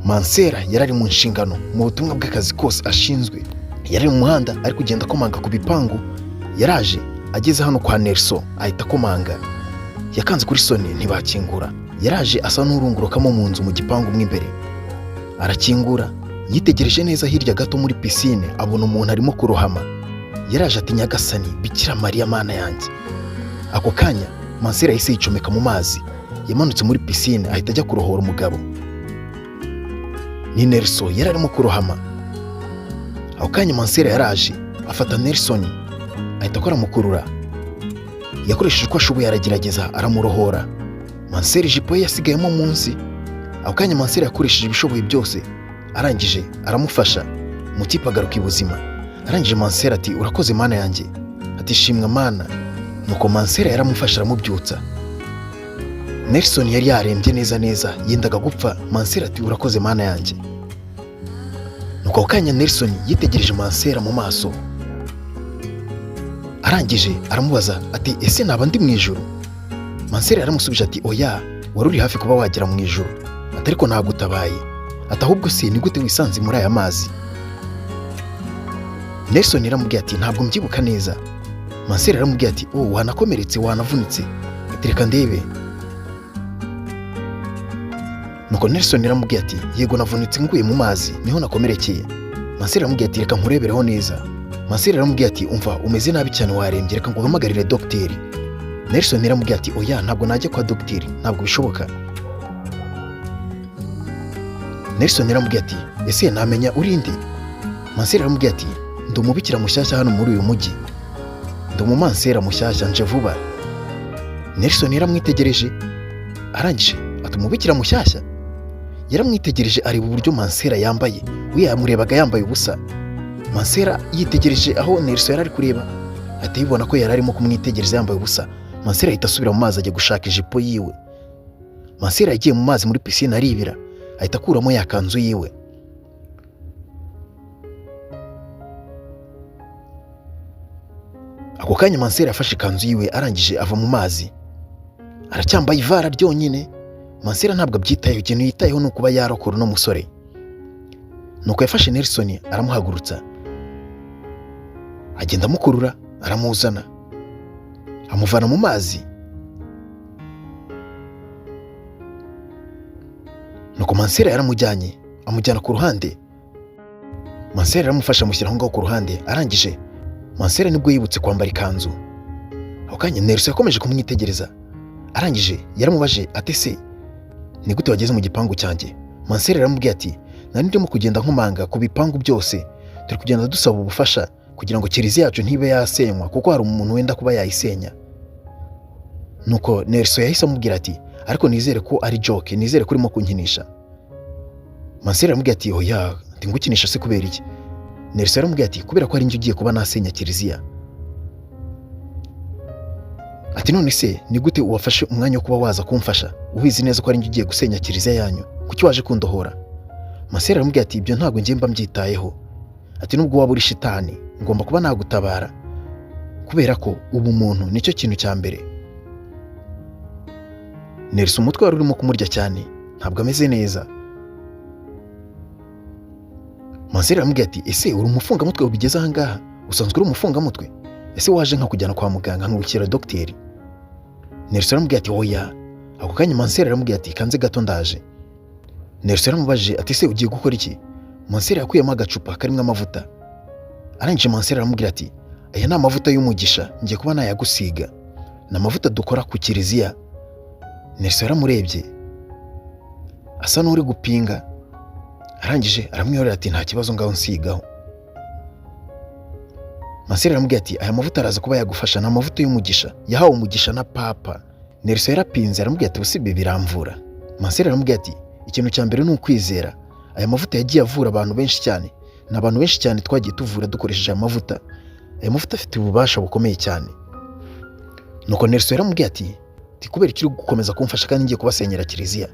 Mansera yarari mu nshingano mu butumwa bw'akazi kose ashinzwe. Yari mu muhanda ari kugenda akomanga ku bipangu. Yaraje ageze hano kwa Nelson ahita akomanga. Yakanze kuri Sony ntibakingura. Yaraje asa n'urungurukamo mu nzu mu gipangu mo imbere. Arakingura, yitegereje neza hirya gato muri piscine abona umuntu arimo kurohama. Yaraje ati Nyagasani Bikira Mariya mana yanjye. Ako kanya Mansera yahise yicomeka mu mazi. Yamanutse muri piscine ahita ajya kurohora umugabo. Ni Nelson yari arimo kurohama. Ako kanya Mansera yaraje afata Nelson ahita akora mukurura. Yakoresheje uko ashoboye aragerageza aramurohora. Mansera ijipo ye yasigayemo munsi. Ako kanya Mansera yakoresheje ibishoboye byose. Arangije aramufasha mu kipe agaruka ibuzima. Arangije Mansera ati urakoze mana yanjye. Ati shimwa mana. Nuko Mansera yaramufasha aramubyutsa. Nelson yari yarembye neza yendaga gupfa. Mansera ati urakoze mana yanjye. Nuko ako kanya Nelson yitegereje Mansera mu maso. Arangije aramubaza ati ese naba ndi mu ijuru? Mansera yaramusubije ati oya, wari uri hafi kuba wagera mu ijuru. Ati ariko nagutabaye. Ati ahubwo se ni gute wisanze muri aya mazi? Nelson yaramubwiye ati ntabwo mbyibuka neza. Mansera yaramubwiye ati wanakomeretse wanavunitse. Ati reka ndebe. Nuko Nelson yaramubwiye ati yego navunitse nguye mu mazi niho nakomerekeye. Mansera yaramubwiye ati reka nkurebereho neza. Mansera yaramubwiye ati umva umeze nabi cyane warembye reka nguhamagarire dogiteri. Nelson yaramubwiye ati oya ntabwo najya kwa dogiteri ntabwo bishoboka. Nelson yaramubwiye ati ese namenya urinde? Mansera yaramubwiye ati ndi umubikira mushyashya hano muri uyu mujyi. Ndi umumansera mushyashya nje vuba. Nelson yaramwitegereje. Arangije ati umubikira mushyashya? Yaramwitegereje areba uburyo Mansera yambaye. We yamurebaga yambaye ubusa. Mansera yitegereje aho Nelson yarari kureba. Ati yibona ko yararimo kumwitegereza yambaye ubusa. Mansera ahita asubira mu mazi ajya gushaka ijipo yiwe. Mansera yagiye mu mazi muri piscine aribira. Ahita akuramo ya kanzu yiwe. Ako kanya Mansera yafashe kanzu yiwe arangije ava mu mazi. Aracyambaye ivara ryonyine. Mansera ntabwo abyitayeho, ikintu yitayeho ni ukuba yarokora no musore. Nuko yafashe Nelson aramuhagurutsa. Agenda amukurura aramuzana. Amuvana mu mazi. Nuko Mansera yaramujyanye amujyana ku ruhande. Mansera yaramufasha amushyira aho ngaho ku ruhande. Arangije Mansera nibwo yibutse kwambara ikanzu. Ako kanya Nelson yakomeje kumwitegereza. Arangije yaramubaje ati se ni gute wageze mu gipangu cyanjye? Mansera yaramubwiye ati nari ndimo kugenda nkomanga ku bipangu byose. Turi kugenda dusaba ubufasha kugira ngo kiliziya yacu ntibe yasenywa kuko hari umuntu wenda kuba yayisenya. Nuko Nelson yahise amubwira ati ariko nizere ko ari joke, nizere ko urimo kunkinisha. Mansera yaramubwiye ati oya ndi ngukinisha se kubera iki? Nelson yaramubwiye ati kubera ko ari njye ugiye kuba nasenya kiliziya. Ati none se ni gute uwafashe umwanya wo kuba waza kumfasha ubizi neza ko ari njye ugiye gusenya kiliziya yanyu? Kuki waje kundohora? Mansera yaramubwiye ati ibyo ntabwo njye mba mbyitayeho. Ati nubwo waba uri shitani ngomba kuba nagutabara kubera ko ubu muntu nicyo kintu cya mbere. Nelson umutwe wari urimo kumurya cyane ntabwo ameze neza. Mansera yaramubwiye ati ese uri umufungamutwe ubigeze aha ngaha? Usanzwe uri umufungamutwe? Ese waje nka kujyana kwa muganga nk'ubukira dogiteri? Nelson yaramubwiye ati oya. Ako kanya Mansera yaramubwiye ati kanze gato ndaje. Nelson yaramubajije ati se ugiye gukora iki? Mansera yakuyemo agacupa karimo amavuta. Arangije Mansera yaramubwira ati aya ni amavuta y'umugisha ngiye kuba nayagusiga. Ni amavuta dukora ku kiliziya. Nelson yaramurebye asa n'uri gupinga. Arangije aramwihorera ati nta kibazo ngaho nsigaho. Mansera yaramubwiye ati aya mavuta araza kuba yagufasha, ni amavuta y'umugisha yahawe umugisha na papa. Nelson yarapinze aramubwiye ati usibye biramvura. Mansera yaramubwiye ati ikintu cya mbere ni ukwizera. Aya mavuta yagiye avura abantu benshi cyane. N'abantu benshi cyane twagiye tuvura dukoresheje aya mavuta. Aya mavuta afite ububasha bukomeye cyane. Nuko Nelson yaramubwiye ati kubera iki uri gukomeza kumfasha kandi ngiye kubasenyera kiliziya?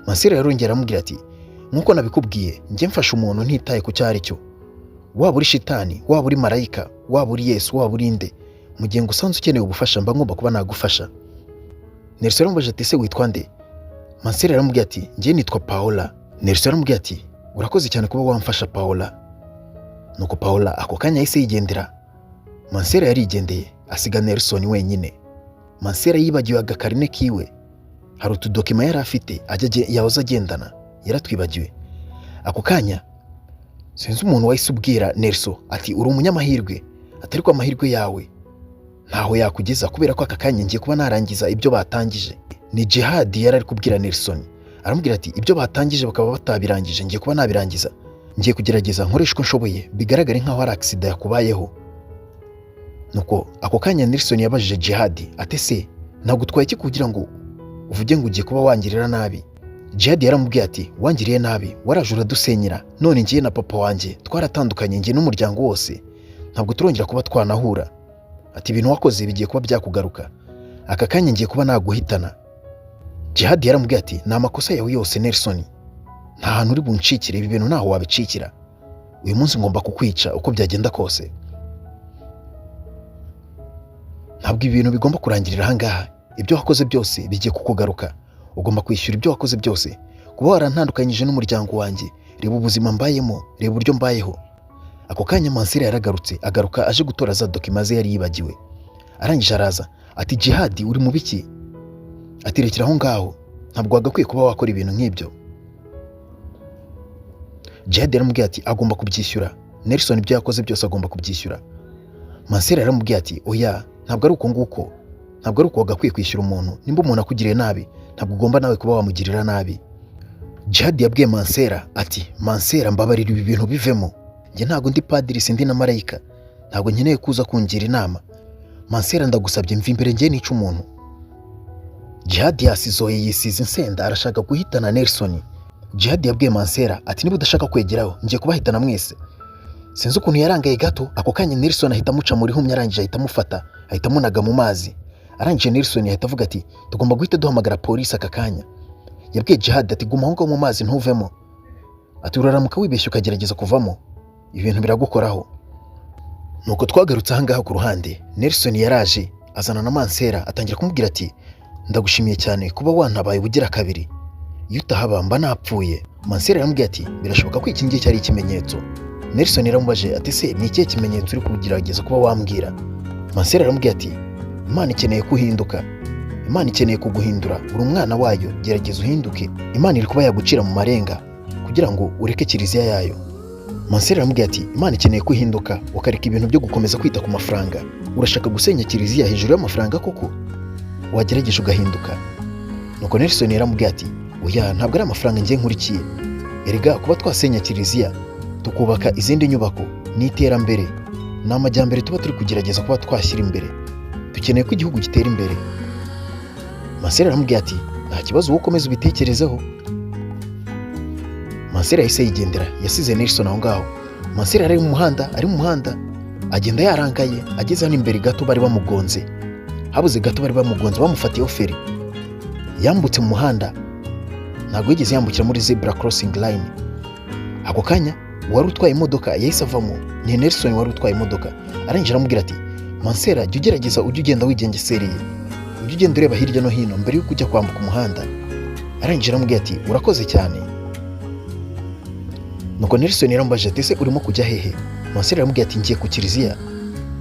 Mansera yarongera aramubwira ati nkuko nabikubwiye njye mfasha umuntu ntitaye ku cyari cyo. Waba uri shitani, waba uri marayika, waba uri Yesu, waba uri nde, mu gihe ngusanze ukeneye ubufasha mba ngomba kuba nagufasha. Nelson yaramubajije ati se witwa nde? Mansera yaramubwiye ati njye nitwa Paola. Nelson aramubwira ati urakoze cyane kuba wamfasha Paola. Nuko Paola ako kanya yahise yigendera. Mansera yarigendeye asiga Nelson wenyine. Mansera yibagiwe agakarine kiwe, hari utudokima yari afite yahoze agendana yaratwibagiwe. Ako kanya sinzi umuntu wahise ubwira Nelson ati uri umunyamahirwe, atari ko amahirwe yawe ntaho yakugeza kubera ko aka kanya ngiye kuba narangiza ibyo batangije. Ni Jihad yari ari kubwira Nelson, aramubwira ati ibyo batangije bakaba batabirangije ngiye kuba nabirangiza, ngiye kugerageza nkoresha uko nshoboye bigaragare nkaho ari accident yakubayeho. Nuko ako kanya Nelson yabajije Jihad ati se nagutwaye iki kugira ngo uvuge ngo ugiye kuba wangirira nabi? Jihad yaramubwiye ati wangiriye nabi waraje uradusenyera, none ngiye na papa wanjye twaratandukanye, ngiye n'umuryango wose ntabwo turongera kuba twanahura. Ati ibintu wakoze bigiye kuba byakugaruka, aka kanya ngiye kuba naguhitana. Jihad yaramubwiye ati ni amakosa yawe yose Nelson, nta hantu uri buncikire, ibi bintu ntaho wabicikira, uyu munsi ngomba kukwica uko byagenda kose. Ntabwo ibintu bigomba kurangirira ahangaha, ibyo wakoze byose bigiye kukugaruka, ugomba kwishyura ibyo wakoze byose. Kuba warantandukanyije n'umuryango wanjye, reba ubuzima mbayemo, reba uburyo mbayeho. Ako kanya Mansera yaragarutse, agaruka aje gutora za dokima ze yari yibagiwe. Arangije araza ati Jihad uri mu biki? Ati rekera aho ngaho, ntabwo wagakwiye kuba wakora ibintu nk'ibyo. Jihad yaramubwiye ati agomba kubyishyura, Nelson ibyo yakoze byose agomba kubyishyura. Mansera yaramubwiye ati oya, ntabwo ari uko nguko, ntabwo ari uko wagakwiye kwishyura umuntu. Nimba umuntu akugiriye nabi ntabwo ugomba nawe kuba wamugirira nabi. Jihad yabwiye Mansera ati Mansera mbabarira ibi bintu bivemo, njye ntabwo ndi padiri sindi na marayika, ntabwo nkeneye kuza kungira inama. Mansera ndagusabye mva imbere njye nica umuntu. Jihad yasizoye yisize insenda arashaka guhitana Nelson. Jihad yabwiye Mansera ati niba udashaka kwegeraho ngiye kubahitana mwese. Sinzi ukuntu yarangaye gato, ako kanya Nelson ahita amuca muri humye, arangije ahita amufata ahita amunaga mu mazi. Arangije Nelson ahita avuga ati tugomba guhita duhamagara polisi aka kanya. Yabwiye Jihad ati guma aho ngaho mu mazi ntuvemo, ati uraramuka wibeshye ukagerageza kuvamo ibintu biragukoraho. Nuko twagarutse ahangaha ku ruhande, Nelson yaraje azana na Mansera atangira kumubwira ati ndagushimiye cyane kuba wantabaye ubugira kabiri, iyo utahaba mba napfuye. Mansera yaramubwiye ati birashoboka ko iki ngiki cyari ikimenyetso. Nelson yaramubaje ati se ni ikihe kimenyetso uri kugerageza kuba wambwira? Mansera yaramubwiye ati Imana ikeneye kuhinduka, Imana ikeneye kuguhindura, uri umwana wayo, gerageza uhinduke. Imana iri kuba yagucira mu marenga kugira ngo ureke kiliziya yayo. Mansera yaramubwiye ati Imana ikeneye kuhinduka ukareka ibintu byo gukomeza kwita ku mafaranga. Urashaka gusenya kiliziya hejuru y'amafaranga koko? Wagerageje ugahinduka. Nuko Nelson yaramubwiye ati oya, ntabwo ari amafaranga ngiye nkurikiye, erega kuba twasenya kiliziya tukubaka izindi nyubako ni iterambere, ni amajyambere tuba turi kugerageza kuba twashyira imbere, dukeneye ko igihugu gitera imbere. Mansera yaramubwiye ati nta kibazo wowe ukomeza ubitekerezeho. Mansera yahise yigendera, yasize Nelson aho ngaho. Mansera ari mu muhanda agenda yarangaye, ageze hano imbere gato bari bamugonze, habuze gato bari bamugonze bamufatiyeho feri. Yambutse mu muhanda, ntabwo yigeze yambukira muri zebra crossing line. Ako kanya wari utwaye imodoka yahise avamo, ni Nelson wari utwaye imodoka. Arangije aramubwira ati Mansera jya ugerageza ujye ugenda wigengesereye, ujye ugenda ureba hirya no hino mbere yuko ujya kwambuka umuhanda. Arangije aramubwira ati urakoze cyane. Nuko Nelson yaramubajije ati se urimo kujya hehe? Mansera yaramubwiye ati ngiye ku kiliziya.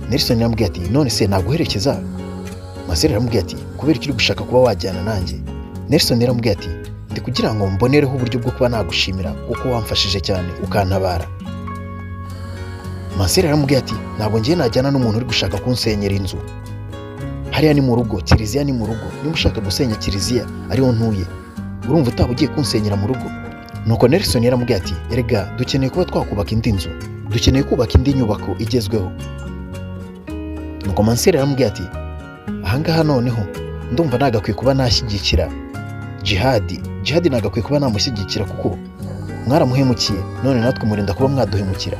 Nelson yaramubwiye ati none se naguherekeza? Mansera yaramubwiye ati kubera icyo uri gushaka kuba wajyana nanjye? Nelson yaramubwiye ati ndi kugira ngo mbonereho uburyo bwo kuba nagushimira kuko wamfashije cyane ukantabara. Mansera yaramubwiye ati ntabwo ngiye najyana n'umuntu uri gushaka kunsenyera inzu, hariya ni mu rugo, kiliziya ni mu rugo, niba ushaka gusenya kiliziya ariho ntuye urumva utaba ugiye kunsenyera mu rugo? Nuko Nelson yaramubwiye ati erega dukeneye kuba twakubaka indi nzu, dukeneye kubaka indi nyubako igezweho. Nuko Mansera yaramubwiye ati ahangaha noneho ndumva nagakwiye kuba nashyigikira Jihad nagakwiye kuba namushyigikira kuko mwaramuhemukiye, none natwe murinda kuba mwaduhemukira.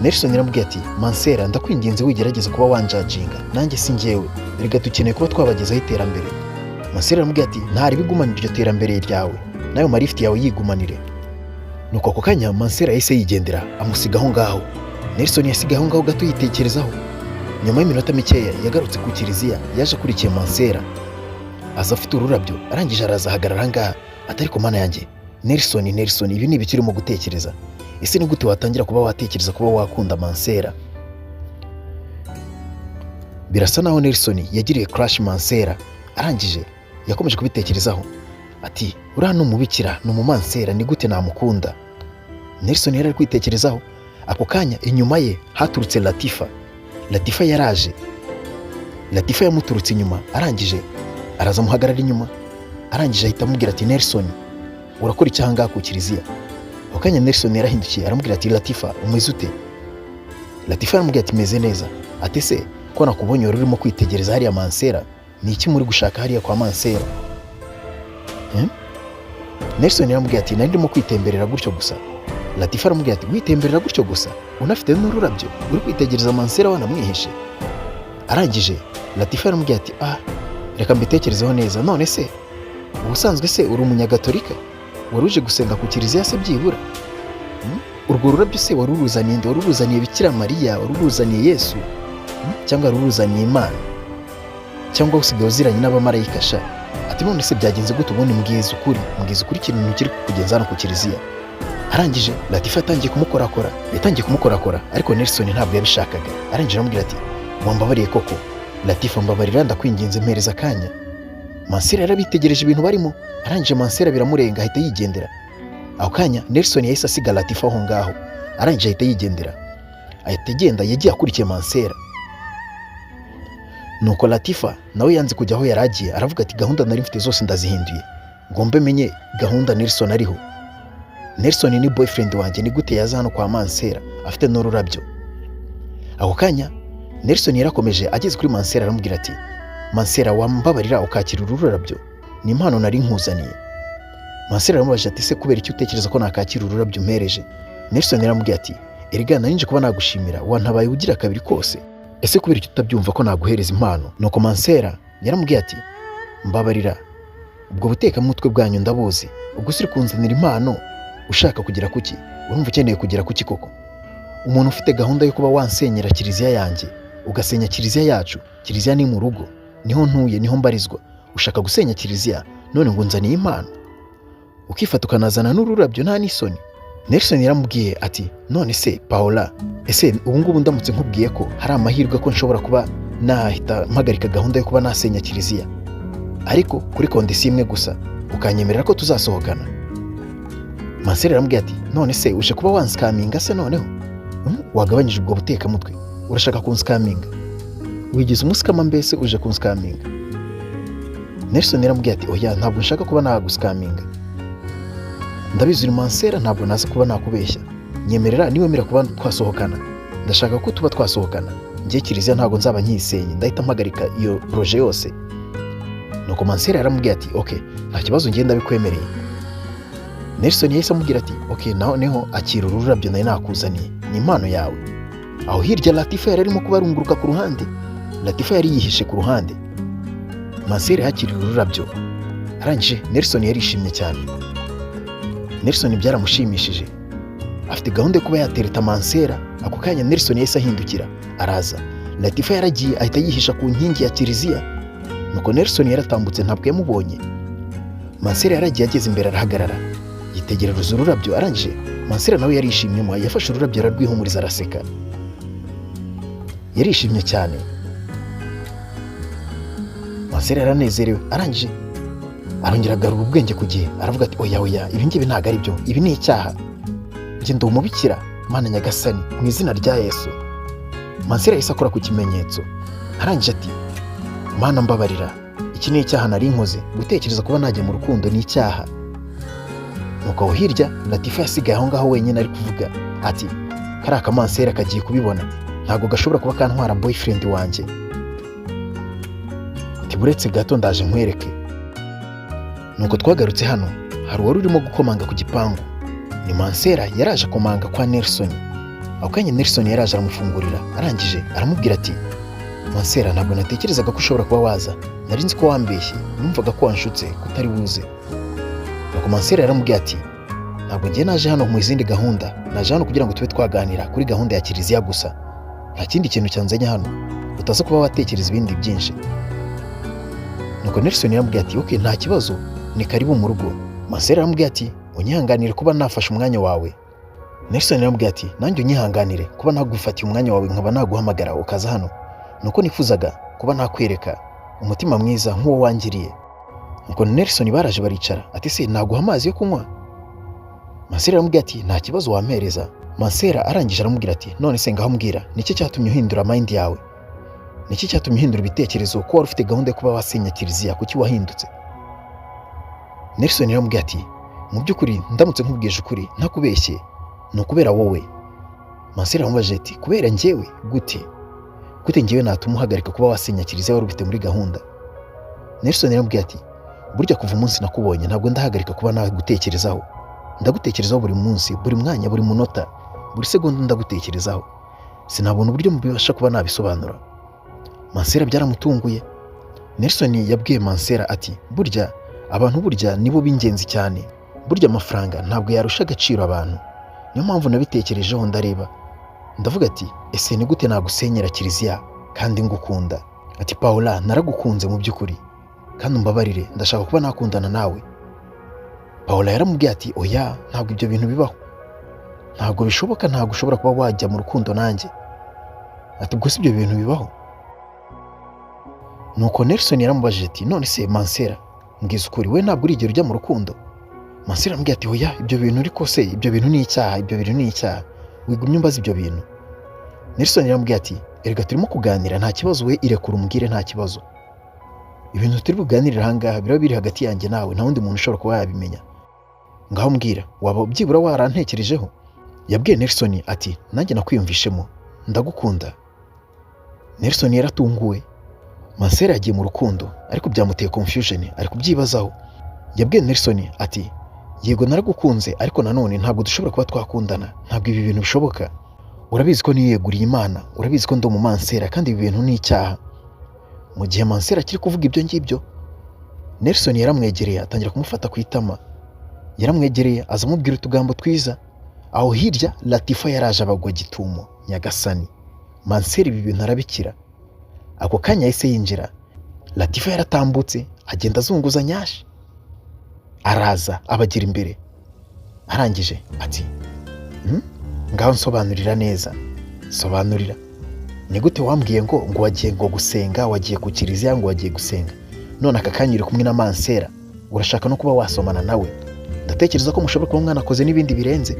Nelson yaramubwiye ati Mansera ndakwinginze wigerageza kuba wanjajinga, nanjye si njyewe, erega dukeneye kuba twabagezaho iterambere. Mansera yaramubwiye ati ntari bigumanira iryo terambere ryawe, nayo marifti yawe yigumanire. Nuko ako kanya Mansera yahise yigendera amusigaho ngaho. Nelson yasigaho ngaho gato yitekerezaho. Nyuma y'iminota mikeya yagarutse ku kiliziya, yaje akurikiye Mansera, aza afite ururabyo. Arangije araza ahagarara ngaha atari ku mana yanjye, Nelson, ibi ni ibiki urimo gutekereza? Ese ni gute watangira kuba watekereza kuba wakunda Mansera? Birasa naho Nelson yagiriye crush Mansera, arangije yakomeje kubitekerezaho ati uriya ni umubikira, ni umumansera, ni gute namukunda? Nelson yari ari kwitekerezaho. Ako kanya inyuma ye haturutse Latifa yaraje. Latifa yamuturutse inyuma, arangije araza muhagarara inyuma, arangije ahita amubwira ati Nelson, urakora iki aha ngaha ku kiliziya? Ako kanya Nelson yarahindukiye aramubwira ati Latifa, umeze ute? Latifa aramubwira ati meze neza. Ati se ko nakubonye wari urimo kwitegereza hariya Mansera, ni iki muri gushaka hariya kwa Mansera? Nelson yaramubwira ati nari ndimo kwitemberera gutyo gusa. Latifa aramubwira ati witemberera gutyo gusa unafite n'ururabyo uri kwitegereza Mansera wanamwihishe? Arangije Latifa aramubwira ati reka mbitekerezeho neza, none se ubusanzwe se uri umunyagatolika? Wari uje gusenga ku kiliziya se byibura? Urwo rurabyo se wari uruzaniye nde? Wari uruzaniye Bikira Mariya? Wari uruzaniye Yesu? Cyangwa wari uruzaniye Imana? Cyangwa usigaye uziranye n'abamarayika sha? Ati none se byagenze gute ubundi? Mbwiza ukuri ikintu kiri kugenza hano ku kiliziya. Arangije Latifa yatangiye kumukorakora, ariko Nelson ntabwo yabishakaga. Arangije aramubwira ati wambabariye koko? Latifa mbabarira, ndakwinginze mpereza akanya. Mansera yarabitegereje ibintu barimo, arangije Mansera biramurenga ahita yigendera. Ako kanya Nelson yahise asiga Latifa aho ngaho, arangije ahita yigendera. Ahita agenda yagiye akurikiye Mansera. Nuko Latifa nawe yanze kujya aho yaragiye, aravuga ati gahunda nari mfite zose ndazihinduye, ngombe menye gahunda Nelson ariho. Nelson ni boyfriend wanjye, ni gute yaza hano kwa Mansera afite n'ururabyo? Ako kanya Nelson yarakomeje, ageze kuri Mansera aramubwira ati Mansera, wambabarira ukakira ururabyo, ni impano nari nkuzaniye. Mansera aramubajije ati se kubera icyo utekereza ko nakakira ururabyo mpereje? Nelson yaramubwiye ati erega nari nje kuba nagushimira, wantabaye ugira kabiri kose, ese kubera icyo utabyumva ko naguhereza impano? Nuko Mansera yaramubwiye ati mbabarira, ubwo butekamutwe bwanyu ndabuzi, ubwo siri kunzanira impano ushaka kugira kuki? Urumva ukeneye kugira kuki koko? Umuntu ufite gahunda yo kuba wansenyera kiliziya yanjye, ugasenya kiliziya yacu. Kiliziya ni mu rugo, niho ntuye, niho mbarizwa. Ushaka gusenya kiliziya none ngo nzaniye impano, ukifata ukanazana n'ururabyo, nta n'isoni? Nelson yaramubwiye ati none se Paola, ese ubu ngubu ndamutse nkubwiye ko hari amahirwe ko nshobora kuba nahita mpagarika gahunda yo kuba nasenya kiliziya, ariko kuri kondisiyo imwe gusa, ukanyemerera ko tuzasohokana? Mansera yaramubwiye ati none se uje kuba wansikaminga se? Noneho wagabanyije ubwo butekamutwe, urashaka kunsikaminga? Wigize umusikama mbese uje kunsikaminga? Nelson yaramubwiye ati oya, ntabwo nshaka kuba nagusikaminga, ndabizi uri Mansera, ntabwo naza kuba nakubeshya. Nyemerera, niwemera kuba twasohokana, ndashaka ko tuba twasohokana. Njye kiliziya ntabwo nzaba nkisenye, ndahita mpagarika iyo proje yose. Nuko Mansera yaramubwiye ati okay, nta kibazo, njye ndabikwemereye. Nelson yahise amubwira ati okay, noneho akira ururabyo nari nakuzaniye, ni impano yawe. Aho hirya Latifa yari arimo kubarunguruka ku ruhande. Latifa yari yihishe ku ruhande. Mansera yakiriye ururabyo, arangije Nelson yarishimye cyane. Nelson byaramushimishije, afite gahunda yo kuba yatereta Mansera. Ako kanya Nelson yahise ahindukira araza. Latifa yaragiye ahita yihisha ku nkingi ya kiliziya. Nuko Nelson yaratambutse, ntabwo yamubonye. Mansera yaragiye, ageze imbere arahagarara yitegereza ururabyo. Arangije Mansera nawe yarishimyemo, yafashe ururabyo ararwihumuriza, araseka, yarishimye cyane. Mansera yaranezerewe, arangije arongera agarura ubwenge ku gihe, aravuga ati oya, ibi ngibi ntabwo ari byo, ibi ni icyaha, njye ndi umubikira, Mana Nyagasani, mu izina rya Yesu. Mansera yahise akora ku kimenyetso, arangije ati Mana mbabarira, iki ni icyaha nari nkoze, gutekereza kuba najya mu rukundo ni icyaha. Nuko aho hirya Latifa yasigaye aho ngaho wenyine ari kuvuga ati kariya Mansera kagiye kubibona, ntabwo gashobora kuba kantwara boyfriend wanjye. Ati buretse gato ndaje nkwereke. Nuko twagarutse hano, hari uwari urimo gukomanga ku gipangu. Ni Mansera yaraje akomanga kwa Nelson. Ako kanya Nelson yaraje aramufungurira, arangije aramubwira ati Mansera, ntabwo natekerezaga ko ushobora kuba waza, nari nzi ko wambeshye, numvaga ko wanshutse kutari buze. Nuko Mansera yaramubwiye ati ntabwo ngiye naje hano mu izindi gahunda, naje hano kugira ngo tube twaganira kuri gahunda ya kiliziya gusa, nta kindi kintu cyanzanye hano, utaza kuba watekereza ibindi byinshi. Nuko Nelson yaramubwiye ati okay, nta kibazo, ni karibu mu rugo. Mansera yaramubwiye ati unyihanganire kuba nafashe umwanya wawe. Nelson yaramubwiye ati nanjye unyihanganire kuba nagufatiye umwanya wawe nkaba naguhamagara ukaza hano, nuko nifuzaga kuba nakwereka umutima mwiza nk'uwo wangiriye. Nuko Nelson baraje baricara, ati se naguha amazi yo kunywa? Mansera aramubwira ati nta kibazo wampereza. Mansera arangije aramubwira ati none se ngaho mbwira niki cyatumye uhindura mind yawe, niki cyatumye uhindura ibitekerezo ko wari ufite gahunda yo kuba wasenya kiliziya, kuki wahindutse? Nelson yaramubwira ati mu by'ukuri ndamutse nkubwije ukuri ntakubeshye ni ukubera wowe. Mansera aramubajije ati kubera njyewe gute njyewe natuma uhagarika kuba wasenya kiliziya wari ufite muri gahunda? Nelson yaramubwira ati burya kuva umunsi nakubonye ntabwo ndahagarika kuba nagutekerezaho, ndagutekerezaho buri munsi, buri mwanya, buri munota, buri segonda ndagutekerezaho, sinabona uburyo mubibasha kuba nabisobanura. Mansera byaramutunguye. Nelson yabwiye Mansera ati burya abantu burya nibo b'ingenzi cyane, burya amafaranga ntabwo yarusha agaciro abantu, niyo mpamvu nabitekerejeho ndareba ndavuga ati ese ni gute nagusenyera kiliziya kandi ngukunda? Ati Paula naragukunze mu by'ukuri kandi umbabarire, ndashaka kuba nakundana nawe. Paula yaramubwiye ati oya ntabwo ibyo bintu bibaho, ntabwo bishoboka, ntabwo ushobora kuba wajya mu rukundo nanjye. Ati ubwo si ibyo bintu bibaho? Nuko Nelson yaramubajije ati none se Mansera mbwiza ukuri, we ntabwo urigera ujya mu rukundo? Mansera aramubwira ati oya ibyo bintu ariko se ibyo bintu ni icyaha, ibyo bintu ni icyaha, wigumye umbaza ibyo bintu. Nelson yaramubwira ati erega turimo kuganira nta kibazo, we irekura umbwire nta kibazo, ibintu turi buganirira ahangaha biraba biri hagati yanjye nawe, nta wundi muntu ushobora kuba yabimenya, ngaho mbwira waba byibura warantekerejeho? Yabwiye Nelson ati nanjye nakwiyumvishemo, ndagukunda. Nelson yaratunguwe. Mansera yagiye mu rukundo ariko byamuteye confusion, ari kubyibazaho. Yabwiye Nelson ati yego naragukunze ariko nanone ntabwo dushobora kuba twakundana, ntabwo ibi bintu bishoboka, urabizi ko niyeguriye Imana, urabizi ko ndi umumansera kandi ibi bintu ni icyaha. Mu gihe Mansera akiri kuvuga ibyo ngibyo, Nelson yaramwegereye atangira kumufata ku itama, yaramwegereye aza amubwira utugambo twiza. Aho hirya Latifa yaraje abagwa gitumo, nyagasani Mansera ibi bintu arabikira. Ako kanya yahise yinjira, Latifa yaratambutse agenda azunguza nyashi, araza abagira imbere, arangije ati ngaho nsobanurira neza, sobanurira ni gute wambwiye ngo wagiye ngo gusenga, wagiye ku kiliziya ngo wagiye gusenga, none aka kanya uri kumwe na Mansera urashaka no kuba wasomana nawe? Ndatekereza ko mushobora kuba mwanakoze n'ibindi birenze.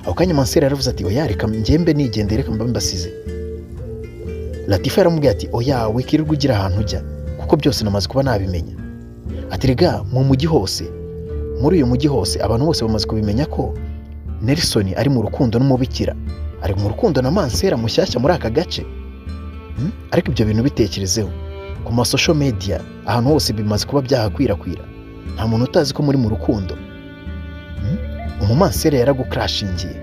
Ako kanya Mansera yaravuze ati oya reka ngembe nigendere, reka mbabe mbasize. Latifa yaramubwiye ati oya wikirirwa ugira ahantu ujya kuko byose namaze kuba nabimenya. Ati rega mu mujyi hose, muri uyu mujyi hose abantu bose bamaze kubimenya ko Nelson ari mu rukundo n'umubikira, ari mu rukundo na Mansera mushyashya muri aka gace. Ariko ibyo bintu bitekerezeho, ku ma social media ahantu hose bimaze kuba byahakwirakwira, nta muntu utazi ko muri mu rukundo. Umumansera yaragukrashingiye,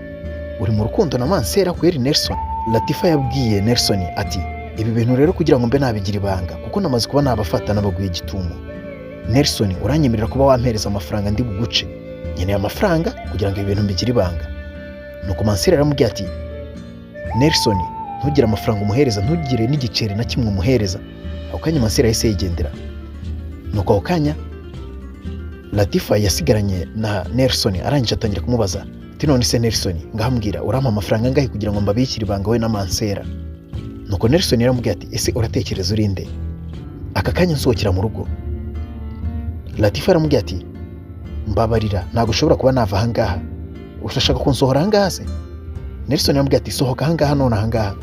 uri mu rukundo na Mansera kweri Nelson? Latifa yabwiye Nelson ati ibi bintu rero kugira ngo mbe nabigira ibanga kuko namaze kuba nabafata nabaguye gitumo. Nelson uranyemerera kuba wampereza amafaranga ndi buguce? Nkeneye amafaranga kugira ngo ibi bintu mbigire ibanga. Nuko Mansera yaramubwiye ati Nelson ntugire amafaranga umuhereza, ntugire n'igiceri na kimwe umuhereza. Ako kanya Mansera yahise yigendera. Nuko ako kanya Latifa yasigaranye na Nelson, arangije atangira kumubaza ati none se Nelson ngaho mbwira urampa amafaranga angahe kugira ngo mbabikire ibanga we na Mansera? Nuko Nelson yaramubwiye ati ese uratekereza urinde? Aka kanya nsohokera mu rugo. Latifa yaramubwiye ati mbabarira ntabwo ushobora kuba nava ahangaha, urashaka kunsohora ahangaha se? Nelson yaramubwiye ati sohoka ahangaha none ahangaha.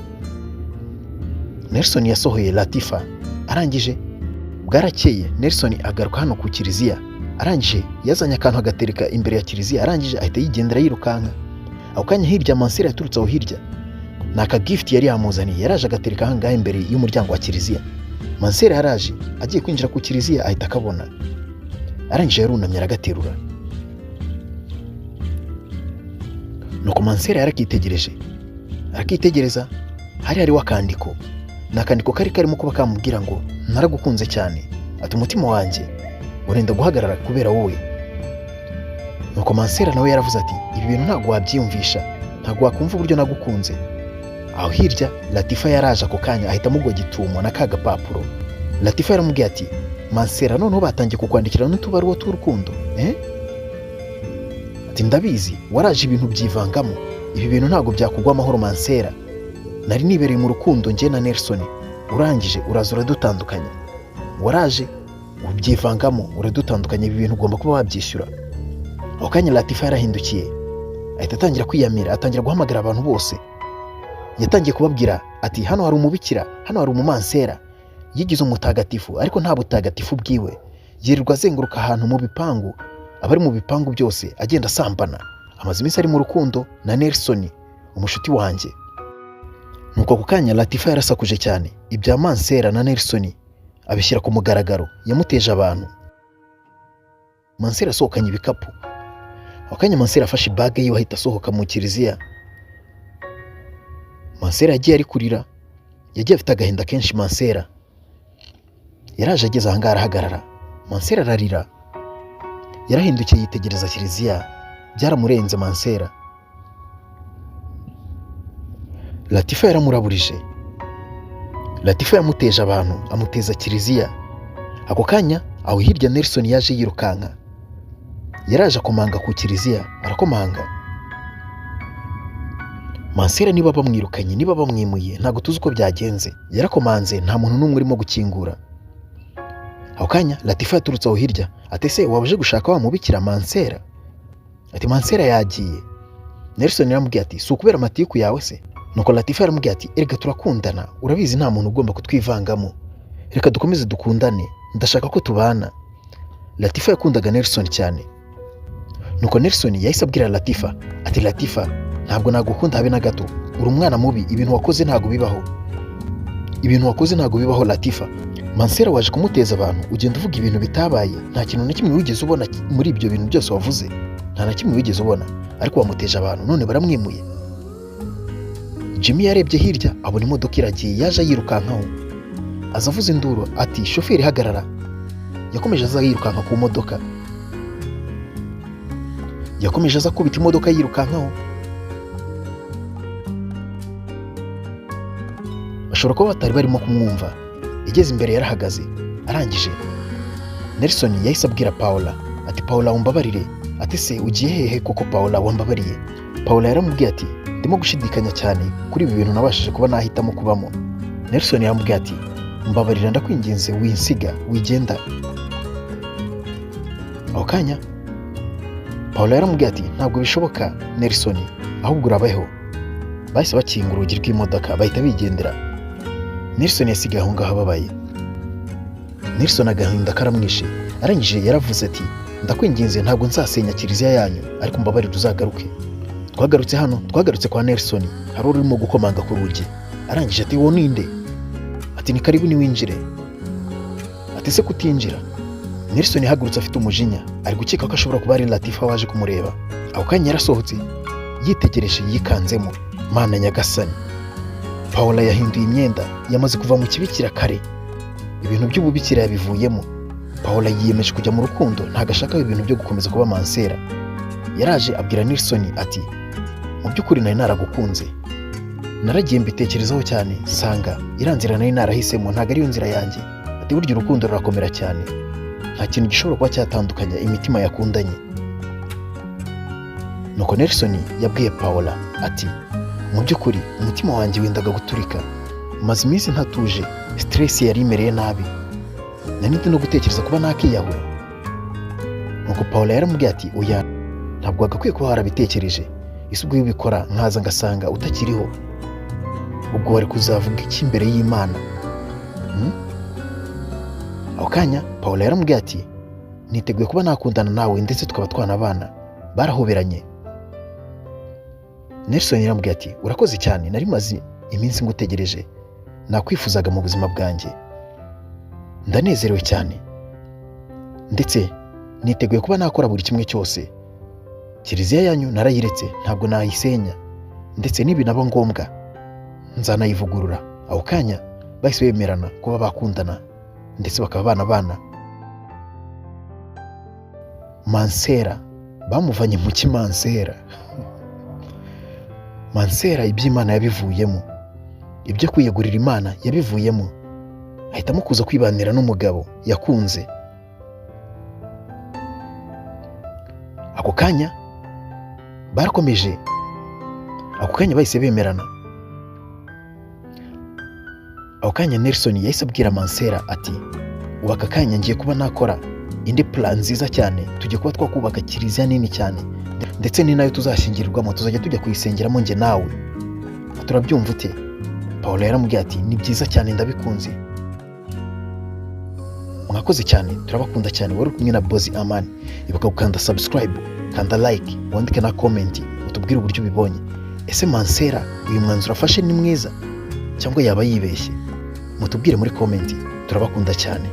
Nelson yasohoye Latifa, arangije bwarakeye Nelson agaruka hano ku kiliziya, arangije yazanye akantu agatereka imbere ya kiliziya, arangije ahita yigendera yirukanka. Ako kanya hirya Mansera yaturutse aho hirya, naka gift yari yamuzaniye, yaraje agatereka ahangaha imbere y'umuryango wa kiliziya. Mansera yaraje agiye kwinjira ku kiliziya ahita akabona, arangije yarunamye aragaterura. Nuko Mansera arakitegereza, hariho akandiko, nakandiko kari karimo kuba kamubwira ngo naragukunze cyane, ati umutima wanjye urenda guhagarara kubera wowe. Nuko Mansera nawe yaravuze ati ibi bintu ntabwo wabyiyumvisha, ntabwo wakumva uburyo nagukunze. Aho hirya Latifa yaraje ako kanya ahita amugwa gitumo na ka gapapuro. Latifa yaramubwiye ati Mansera noneho batangiye kukwandikira n'utubaruwa tw'urukundo? ati ndabizi waraje ibintu byivangamo, ibi bintu ntabwo byakugwa amahoro Mansera, nari nibereye mu rukundo njye na Nelson, urangije uraza uradutandukanya, waraje ubyivangamo uradutandukanya, ibi bintu ugomba kuba wabyishyura. Ako kanya Latifa yarahindukiye ahita atangira kwiyamira, atangira guhamagara abantu bose, yatangiye kubabwira ati hano hari umubikira, hano hari umumansera, yigize umutagatifu ariko nta butagatifu bwiwe, yirirwa azenguruka ahantu mu bipangu, abari mu bipangu byose agenda asambana, amaze iminsi ari mu rukundo na Nelson umushuti wanjye. Nuko ako kanya Latifa yarasakuje cyane, ibya Mansera na Nelson abishyira ku mugaragaro, yamuteje abantu. Mansera asohokanye ibikapu. Ako kanya Mansera afashe ibage yiwe ahita asohoka mu kiliziya. Mansera yagiye ari kurira, yagiye afite agahinda kenshi. Mansera yaraje ageze ahangaha arahagarara, Mansera ararira, yarahindukiye yitegereza kiliziya, byaramurenze Mansera. Latifa yaramuraburije, Latifa yamuteje abantu, amuteza kiliziya. Ako kanya aho hirya Nelson yaje yirukanka, yaraje akomanga ku kiliziya, arakomanga. Mansera niba bamwirukanye, niba bamwimuye, ntabwo tuzi uko byagenze, yarakomanze nta muntu n'umwe urimo gukingura. Ako kanya Latifa yaturutse aho hirya ati se waje gushaka wa mubikira Mansera? Ati Mansera yagiye. Nelson yaramubwiye ati si ukubera amatiku yawe se? Nuko Latifa yaramubwiye ati erega turakundana, urabizi nta muntu ugomba kutwivangamo, reka dukomeze dukundane, ndashaka ko tubana. Latifa yakundaga Nelson cyane. Nuko Nelson yahise abwira Latifa ati Latifa ntabwo nagukunda habe na gato, uri umwana mubi, ibintu wakoze ntabwo bibaho, ibintu wakoze ntabwo bibaho Latifa. Mansera waje kumuteza abantu, ugenda uvuga ibintu bitabaye, nta kintu na kimwe wigeze ubona muri ibyo bintu byose wavuze, nta na kimwe wigeze ubona, ariko wamuteje abantu none baramwimuye. Jimmy yarebye hirya abona imodoka iragiye, yaje yirukankaho, aza avuza induru ati shoferi hagarara. Yakomeje aza yirukanka ku modoka, yakomeje aza kubita imodoka yirukankaho. Bashobora kuba batari barimo kumwumva, igeze imbere yarahagaze, arangije Nelson yahise abwira Paula ati Paula umbabarire. Ati se ugiye hehe koko Paula wambabariye? Paula yaramubwiye ati ndimo gushidikanya cyane kuri ibi bintu nabashije kuba nahitamo kubamo. Nelson yaramubwiye ati mbabarira ndakwinginze winsiga wigenda. Ako kanya Paula yaramubwiye ati ntabwo bishoboka Nelson, ahubwo urabaho. Bahise bakinga urugi rw'imodoka bahita bigendera. Nelson yasigaye aho ngaho ababaye. Nelson agahinda karamwishe, arangije yaravuze ati ndakwinginze ntabwo nzasenya kiliziya yanyu, ariko mbabarira uzagaruke. Twagarutse hano, twagarutse kwa Nelson, hari urimo gukomanga ku rugi. Arangije ati wo ninde? Ati ni karibu niwinjire. Ati se kutinjira? Nelson yahagurutse afite umujinya, ari gukeka ko ashobora kuba ari Latifa waje kumureba. Ako kanya yarasohotse yitegereje yikanzemo, Mana nyagasani. Paula yahinduye imyenda, yamaze kuva mu kibikira kare, ibintu by'ububikira yabivuyemo. Paula yiyemeje kujya mu rukundo, ntago ashaka ibintu byo gukomeza kuba Mansera. Yaraje abwira Nelson ati mu by'ukuri nari naragukunze, naragiye mbitekerezaho cyane, nsanga iranzira nari narahisemo ntago ariyo nzira yanjye. Ati burya urukundo rurakomera cyane, nta kintu gishobora kuba cyatandukanya imitima yakundanye. Nuko Nelson yabwiye Paula ati mu by'ukuri umutima wanjye wendaga guturika, maze iminsi ntatuje, stress yari imereye nabi, nanite no gutekereza kuba nakiyahura. Nuko Paula yaramubwiye ati oya, ntabwo wagakwiye kuba warabitekereje, ese ubwo ubikora nkaza ngasanga utakiriho, ubwo wari kuzavuga iki imbere y'Imana? Ako kanya Paula yaramubwiye ati niteguye kuba nakundana nawe ndetse tukaba twanabana. Barahoberanye. Nelson yaramubwiye ati urakoze cyane, nari maze iminsi ngutegereje, nakwifuzaga mu buzima bwanjye, ndanezerewe cyane, ndetse niteguye kuba nakora buri kimwe cyose. Kiliziya yanyu narayiretse, ntabwo nayisenya, ndetse nibinaba ngombwa nzanayivugurura. Ako kanya bahise bemerana kuba bakundana ndetse bakaba bana. Mansera bamuvanye mu kimansera. Mansera iby'Imana yabivuyemo, ibyo kwiyegurira Imana yabivuyemo, ahitamo kuza kwibanira n'umugabo yakunze. Ako kanya barakomeje, ako kanya bahise bemerana. Ako kanya Nelson yahise abwira Mansera ati ubu aka kanya ngiye kuba nakora indi plan nziza cyane, tujye kuba twakubaka kiliziya nini cyane, ndetse ni nayo tuzashyingirirwamo, tuzajya tujya kuyisengeramo njye nawe, turabyumva ute? Paula yaramubwiye ati ni byiza cyane, ndabikunze. Mwakoze cyane, turabakunda cyane. Wari kumwe na Boss Amani. Ibuka gukanda subscribe, kanda like, wandike na comment utubwire uburyo ubibonye. Ese Mansera uyu mwanzuro afashe ni mwiza cyangwa yaba yibeshye? Mutubwire muri comment. Turabakunda cyane.